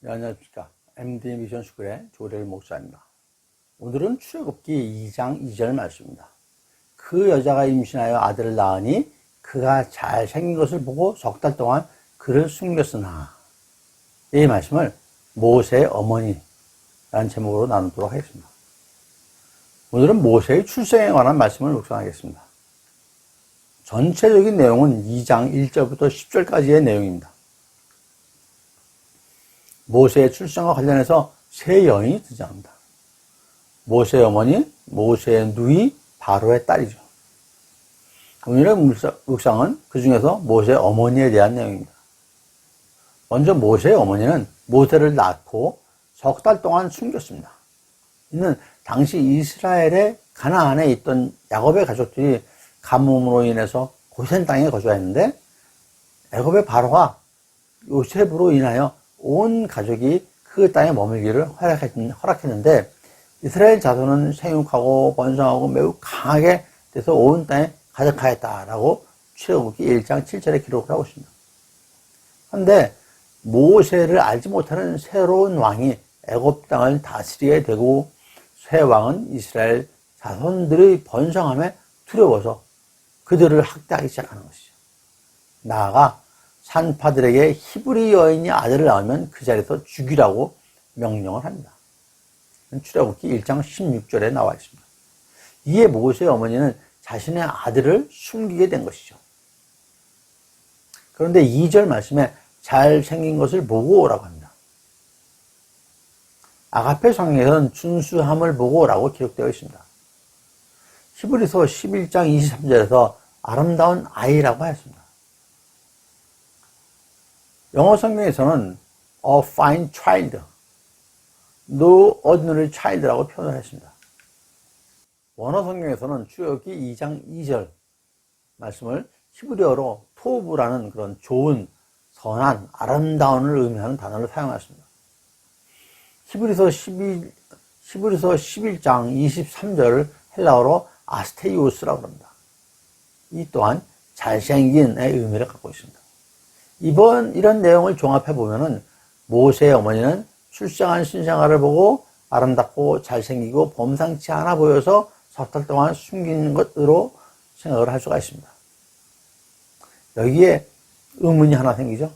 네, 안녕하십니까. MD 미션 스쿨의 조대일 목사입니다. 오늘은 출애굽기 2장 2절 말씀입니다. 그 여자가 임신하여 아들을 낳으니 그가 잘생긴 것을 보고 석 달 동안 그를 숨겼으나, 이 말씀을 모세의 어머니라는 제목으로 나누도록 하겠습니다. 오늘은 모세의 출생에 관한 말씀을 묵상하겠습니다. 전체적인 내용은 2장 1절부터 10절까지의 내용입니다. 모세의 출생과 관련해서 세 여인이 등장합니다. 모세의 어머니, 모세의 누이, 바로의 딸이죠. 오늘의 묵상은 그 중에서 모세의 어머니에 대한 내용입니다. 먼저 모세의 어머니는 모세를 낳고 석 달 동안 숨겼습니다. 이는 당시 이스라엘의 가나안에 있던 야곱의 가족들이 가뭄으로 인해서 고센 땅에 거주했는데, 애굽의 바로가 요셉으로 인하여 온 가족이 그 땅에 머물기를 허락했는데, 이스라엘 자손은 생육하고 번성하고 매우 강하게 돼서 온 땅에 가득하였다라고 출애굽기 1장 7절에 기록을 하고 있습니다. 그런데 모세를 알지 못하는 새로운 왕이 애굽 땅을 다스리게 되고, 새 왕은 이스라엘 자손들의 번성함에 두려워서 그들을 학대하기 시작하는 것이죠. 나아가 산파들에게 히브리 여인이 아들을 낳으면 그 자리에서 죽이라고 명령을 합니다. 출애굽기 1장 16절에 나와 있습니다. 이에 모세의 어머니는 자신의 아들을 숨기게 된 것이죠. 그런데 2절 말씀에 잘생긴 것을 보고 오라고 합니다. 아가페 성경에서는 준수함을 보고 오라고 기록되어 있습니다. 히브리서 11장 23절에서 아름다운 아이라고 하였습니다. 영어 성경에서는 a fine child, no ordinary child라고 표현을 했습니다. 원어 성경에서는 출애굽기 2장 2절 말씀을 히브리어로 토브라는 그런 좋은, 선한, 아름다운을 의미하는 단어를 사용했습니다. 히브리서 11장 23절을 헬라어로 아스테이오스라고 합니다. 이 또한 잘생긴의 의미를 갖고 있습니다. 이런 내용을 종합해 보면은 모세의 어머니는 출생한 신생아를 보고 아름답고 잘생기고 범상치 않아 보여서 석 달 동안 숨긴 것으로 생각을 할 수가 있습니다. 여기에 의문이 하나 생기죠.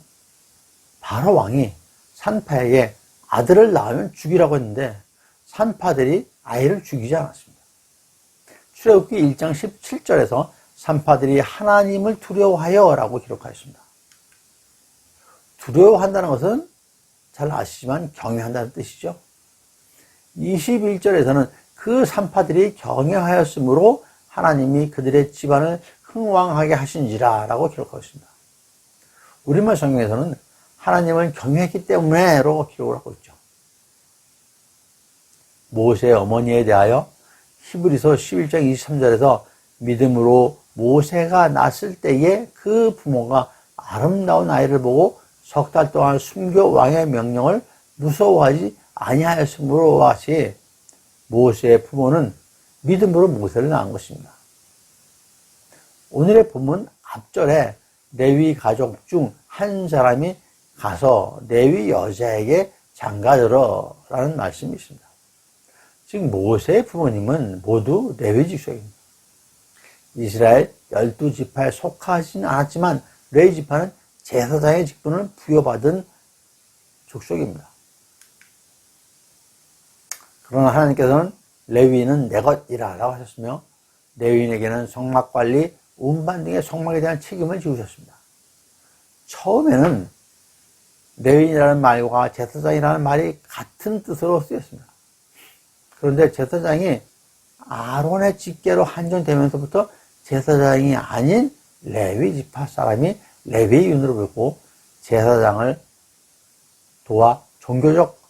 바로 왕이 산파에게 아들을 낳으면 죽이라고 했는데 산파들이 아이를 죽이지 않았습니다. 출애굽기 1장 17절에서 산파들이 하나님을 두려워하여 라고 기록하였습니다. 두려워한다는 것은 잘 아시지만 경외한다는 뜻이죠. 21절에서는 그 산파들이 경외하였으므로 하나님이 그들의 집안을 흥왕하게 하신지라 라고 기록하고 있습니다. 우리말 성경에서는 하나님을 경외했기 때문에로 기록을 하고 있죠. 모세의 어머니에 대하여 히브리서 11장 23절에서 믿음으로 모세가 낳았을 때에 그 부모가 아름다운 아이를 보고 석 달 동안 숨겨 왕의 명령을 무서워하지 아니하였으므로 같이 모세의 부모는 믿음으로 모세를 낳은 것입니다. 오늘의 본문 앞절에 레위 가족 중 한 사람이 가서 레위 여자에게 장가들어라는 말씀이 있습니다. 즉 모세의 부모님은 모두 레위 족속입니다. 이스라엘 12지파에 속하지는 않았지만 레위 지파는 제사장의 직분을 부여받은 족속입니다. 그러나 하나님께서는 레위인은 내 것이라고 하셨으며 레위인에게는 성막관리, 운반 등의 성막에 대한 책임을 지우셨습니다. 처음에는 레위인이라는 말과 제사장이라는 말이 같은 뜻으로 쓰였습니다. 그런데 제사장이 아론의 직계로 한정되면서부터 제사장이 아닌 레위 지파 사람이 레위인으로 불고 제사장을 도와 종교적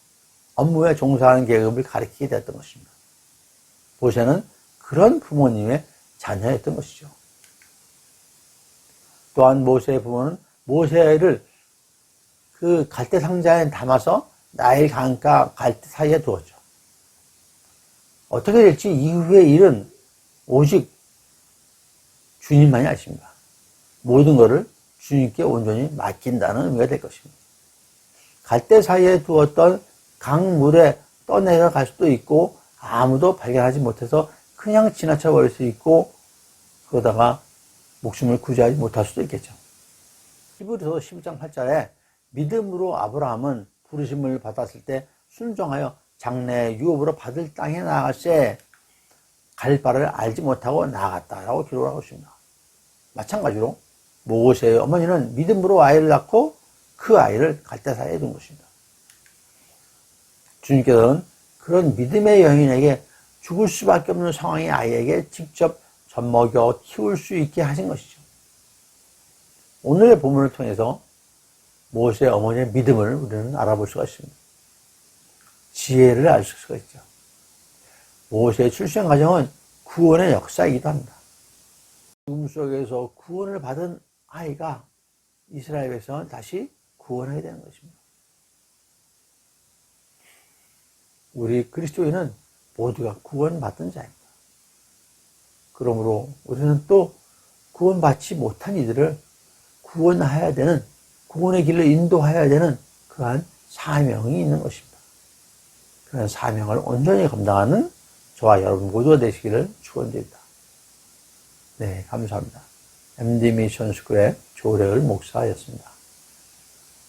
업무에 종사하는 계급을 가리키게 됐던 것입니다. 모세는 그런 부모님의 자녀였던 것이죠. 또한 모세의 부모는 모세를 그 갈대 상자에 담아서 나일 강가 갈대 사이에 두었죠. 어떻게 될지 이후의 일은 오직 주님만이 아십니다. 모든 것을 주님께 온전히 맡긴다는 의미가 될 것입니다. 갈대 사이에 두었던 강물에 떠내려갈 수도 있고 아무도 발견하지 못해서 그냥 지나쳐 버릴 수 있고 그러다가 목숨을 구제하지 못할 수도 있겠죠. 히브리서 11장 8절에 믿음으로 아브라함은 부르심을 받았을 때 순종하여 장래 유업으로 받을 땅에 나아갈새 갈 바를 알지 못하고 나아갔다라고 기록을 하고 있습니다. 마찬가지로 모세의 어머니는 믿음으로 아이를 낳고 그 아이를 갈대사이에 둔 것입니다. 주님께서는 그런 믿음의 여인에게 죽을 수밖에 없는 상황의 아이에게 직접 젖먹여 키울 수 있게 하신 것이죠. 오늘의 본문을 통해서 모세의 어머니의 믿음을 우리는 알아볼 수가 있습니다. 지혜를 알 수가 있죠. 모세의 출생 과정은 구원의 역사이기도 합니다. 죽음 속에서 구원을 받은 아이가 이스라엘 백성은 다시 구원하게 되는 것입니다. 우리 그리스도인은 모두가 구원받은 자입니다. 그러므로 우리는 또 구원받지 못한 이들을 구원해야 되는, 구원의 길로 인도해야 되는 그러한 사명이 있는 것입니다. 그런 사명을 온전히 감당하는 저와 여러분 모두가 되시기를 축원드립니다. 네, 감사합니다. MD 미션 스쿨의 조래을 목사였습니다.